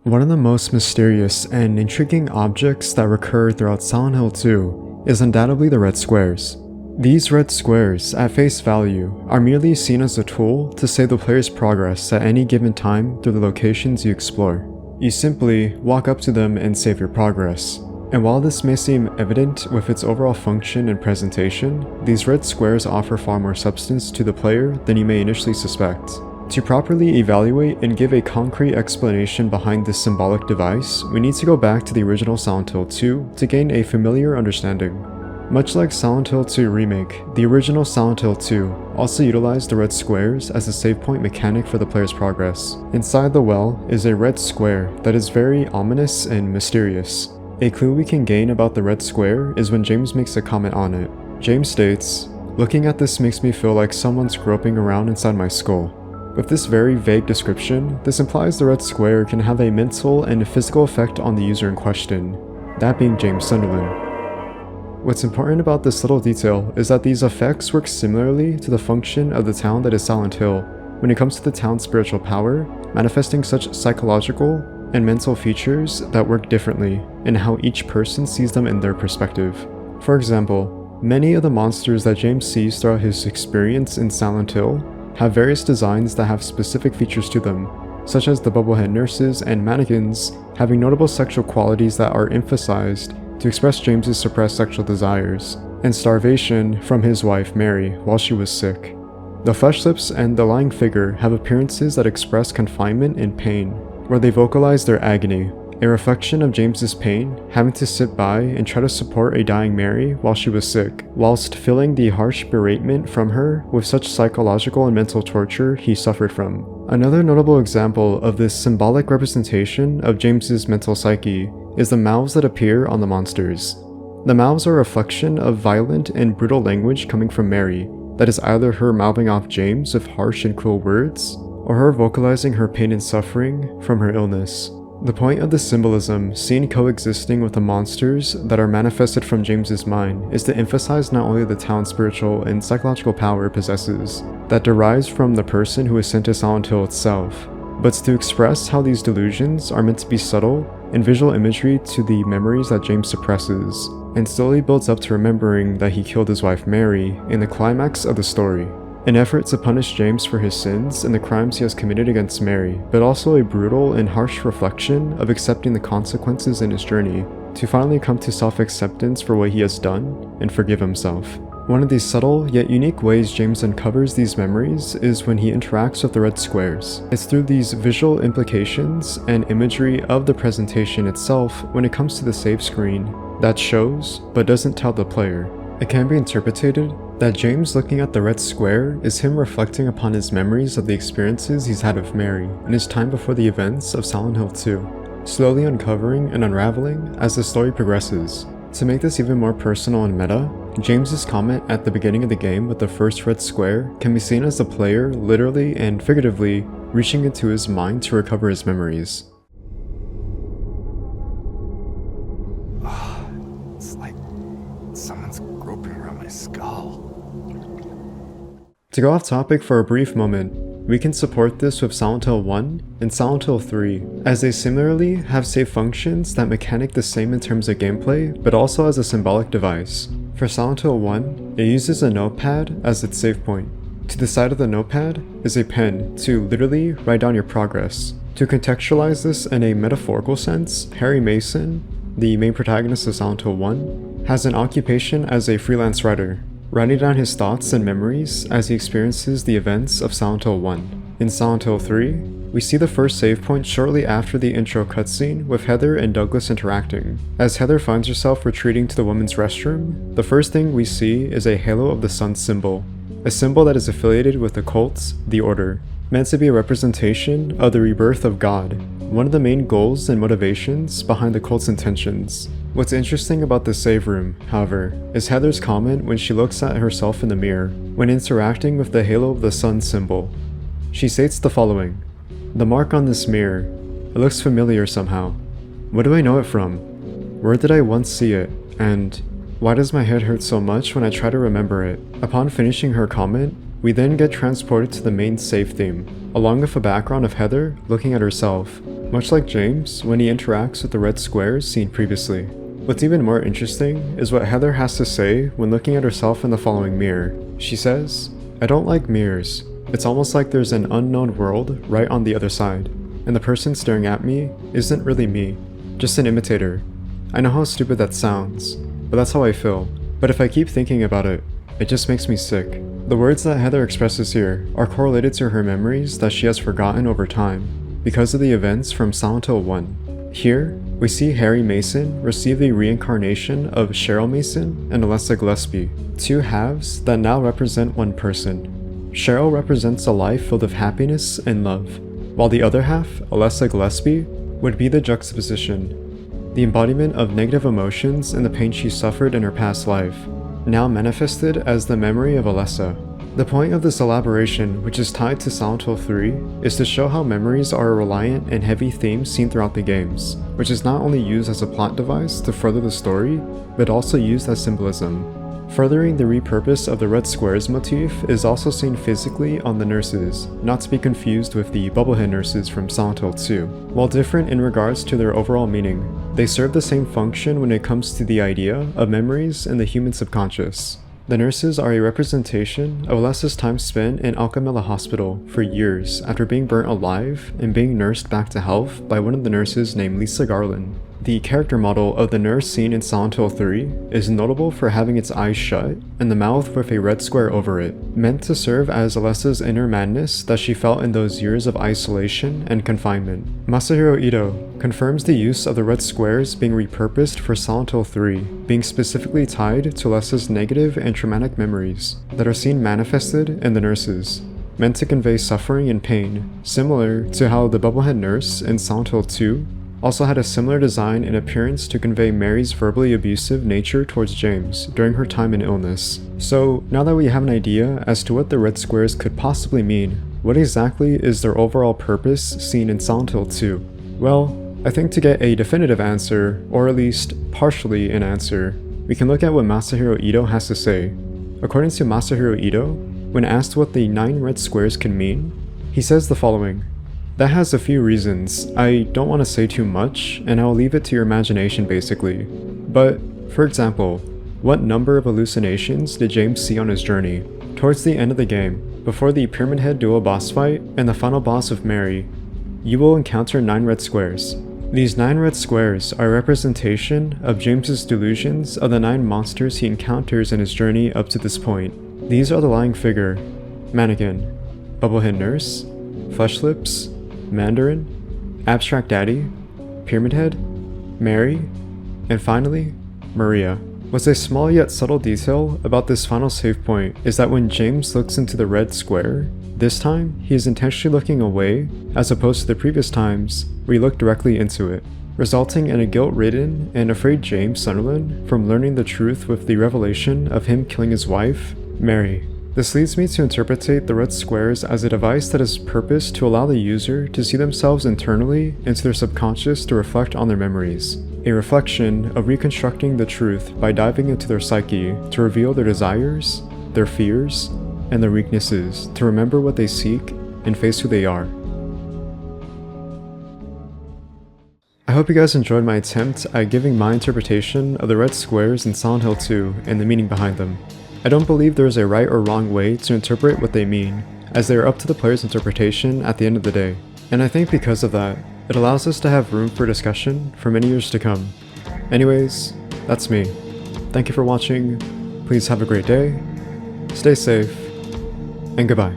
One of the most mysterious and intriguing objects that recur throughout Silent Hill 2 is undoubtedly the red squares. These red squares, at face value, are merely seen as a tool to save the player's progress at any given time through the locations you explore. You simply walk up to them and save your progress. And while this may seem evident with its overall function and presentation, these red squares offer far more substance to the player than you may initially suspect. To properly evaluate and give a concrete explanation behind this symbolic device, we need to go back to the original Silent Hill 2 to gain a familiar understanding. Much like Silent Hill 2 Remake, the original Silent Hill 2 also utilized the red squares as a save point mechanic for the player's progress. Inside the well is a red square that is very ominous and mysterious. A clue we can gain about the red square is when James makes a comment on it. James states, "Looking at this makes me feel like someone's groping around inside my skull." With this very vague description, this implies the red square can have a mental and physical effect on the user in question, that being James Sunderland. What's important about this little detail is that these effects work similarly to the function of the town that is Silent Hill when it comes to the town's spiritual power, manifesting such psychological and mental features that work differently in how each person sees them in their perspective. For example, many of the monsters that James sees throughout his experience in Silent Hill have various designs that have specific features to them, such as the bubblehead nurses and mannequins having notable sexual qualities that are emphasized to express James's suppressed sexual desires, and starvation from his wife Mary while she was sick. The flesh lips and the lying figure have appearances that express confinement and pain, where they vocalize their agony, a reflection of James's pain having to sit by and try to support a dying Mary while she was sick, whilst feeling the harsh beratement from her with such psychological and mental torture he suffered from. Another notable example of this symbolic representation of James's mental psyche is the mouths that appear on the monsters. The mouths are a reflection of violent and brutal language coming from Mary, that is either her mouthing off James with harsh and cruel words, or her vocalizing her pain and suffering from her illness. The point of the symbolism seen coexisting with the monsters that are manifested from James's mind is to emphasize not only the town's spiritual and psychological power it possesses, that derives from the person who is sent to Silent Hill itself, but to express how these delusions are meant to be subtle and visual imagery to the memories that James suppresses, and slowly builds up to remembering that he killed his wife Mary in the climax of the story. An effort to punish James for his sins and the crimes he has committed against Mary, but also a brutal and harsh reflection of accepting the consequences in his journey to finally come to self-acceptance for what he has done and forgive himself. One of these subtle yet unique ways James uncovers these memories is when he interacts with the red squares. It's through these visual implications and imagery of the presentation itself when it comes to the save screen that shows but doesn't tell the player. It can be interpreted that James looking at the red square is him reflecting upon his memories of the experiences he's had with Mary in his time before the events of Silent Hill 2, slowly uncovering and unraveling as the story progresses. To make this even more personal and meta, James's comment at the beginning of the game with the first red square can be seen as the player literally and figuratively reaching into his mind to recover his memories. It's like someone's groping around my skull. To go off topic for a brief moment, we can support this with Silent Hill 1 and Silent Hill 3, as they similarly have save functions that mechanic the same in terms of gameplay, but also as a symbolic device. For Silent Hill 1, it uses a notepad as its save point. To the side of the notepad is a pen to literally write down your progress. To contextualize this in a metaphorical sense, Harry Mason, the main protagonist of Silent Hill 1, has an occupation as a freelance writer, writing down his thoughts and memories as he experiences the events of Silent Hill 1. In Silent Hill 3, we see the first save point shortly after the intro cutscene with Heather and Douglas interacting. As Heather finds herself retreating to the women's restroom, the first thing we see is a Halo of the Sun symbol, a symbol that is affiliated with the cult, the Order, meant to be a representation of the rebirth of God, one of the main goals and motivations behind the cult's intentions. What's interesting about the save room, however, is Heather's comment when she looks at herself in the mirror when interacting with the Halo of the Sun symbol. She states the following: "The mark on this mirror, it looks familiar somehow. What do I know it from? Where did I once see it? And why does my head hurt so much when I try to remember it?" Upon finishing her comment, we then get transported to the main save theme, along with a background of Heather looking at herself, much like James when he interacts with the red squares seen previously. What's even more interesting is what Heather has to say when looking at herself in the following mirror. She says, "I don't like mirrors. It's almost like there's an unknown world right on the other side, and the person staring at me isn't really me, just an imitator. I know how stupid that sounds, but that's how I feel. But if I keep thinking about it, it just makes me sick." The words that Heather expresses here are correlated to her memories that she has forgotten over time because of the events from Silent Hill 1. Here, we see Harry Mason receive the reincarnation of Cheryl Mason and Alessa Gillespie, two halves that now represent one person. Cheryl represents a life filled of happiness and love, while the other half, Alessa Gillespie, would be the juxtaposition, the embodiment of negative emotions and the pain she suffered in her past life, now manifested as the memory of Alessa. The point of this elaboration, which is tied to Silent Hill 3, is to show how memories are a reliant and heavy theme seen throughout the games, which is not only used as a plot device to further the story, but also used as symbolism. Furthering the repurpose of the red squares motif is also seen physically on the nurses, not to be confused with the bubblehead nurses from Silent Hill 2. While different in regards to their overall meaning, they serve the same function when it comes to the idea of memories in the human subconscious. The nurses are a representation of Alessa's time spent in Alchemilla Hospital for years after being burnt alive and being nursed back to health by one of the nurses named Lisa Garland. The character model of the nurse seen in Silent Hill 3 is notable for having its eyes shut and the mouth with a red square over it, meant to serve as Alessa's inner madness that she felt in those years of isolation and confinement. Masahiro Ito confirms the use of the red squares being repurposed for Silent Hill 3, being specifically tied to Alessa's negative and traumatic memories that are seen manifested in the nurses, meant to convey suffering and pain, similar to how the bubblehead nurse in Silent Hill 2 also had a similar design and appearance to convey Mary's verbally abusive nature towards James during her time in illness. So now that we have an idea as to what the red squares could possibly mean, what exactly is their overall purpose seen in Silent Hill 2? Well, I think to get a definitive answer, or at least partially an answer, we can look at what Masahiro Ito has to say. According to Masahiro Ito, when asked what the 9 red squares can mean, he says the following: "That has a few reasons. I don't want to say too much, and I'll leave it to your imagination basically. But, for example, what number of hallucinations did James see on his journey? Towards the end of the game, before the Pyramid Head duo boss fight and the final boss of Mary, you will encounter 9 red squares. These 9 red squares are a representation of James's delusions of the 9 monsters he encounters in his journey up to this point. These are the lying figure, mannequin, bubblehead nurse, flesh lips, Mandarin, Abstract Daddy, Pyramid Head, Mary, and finally, Maria." What's a small yet subtle detail about this final save point is that when James looks into the red square, this time he is intentionally looking away as opposed to the previous times where he looked directly into it, resulting in a guilt-ridden and afraid James Sunderland from learning the truth with the revelation of him killing his wife, Mary. This leads me to interpretate the red squares as a device that is purposed to allow the user to see themselves internally into their subconscious to reflect on their memories. A reflection of reconstructing the truth by diving into their psyche to reveal their desires, their fears, and their weaknesses to remember what they seek and face who they are. I hope you guys enjoyed my attempt at giving my interpretation of the red squares in Silent Hill 2 and the meaning behind them. I don't believe there is a right or wrong way to interpret what they mean, as they are up to the player's interpretation at the end of the day. And I think because of that, it allows us to have room for discussion for many years to come. Anyways, that's me. Thank you for watching, please have a great day, stay safe, and goodbye.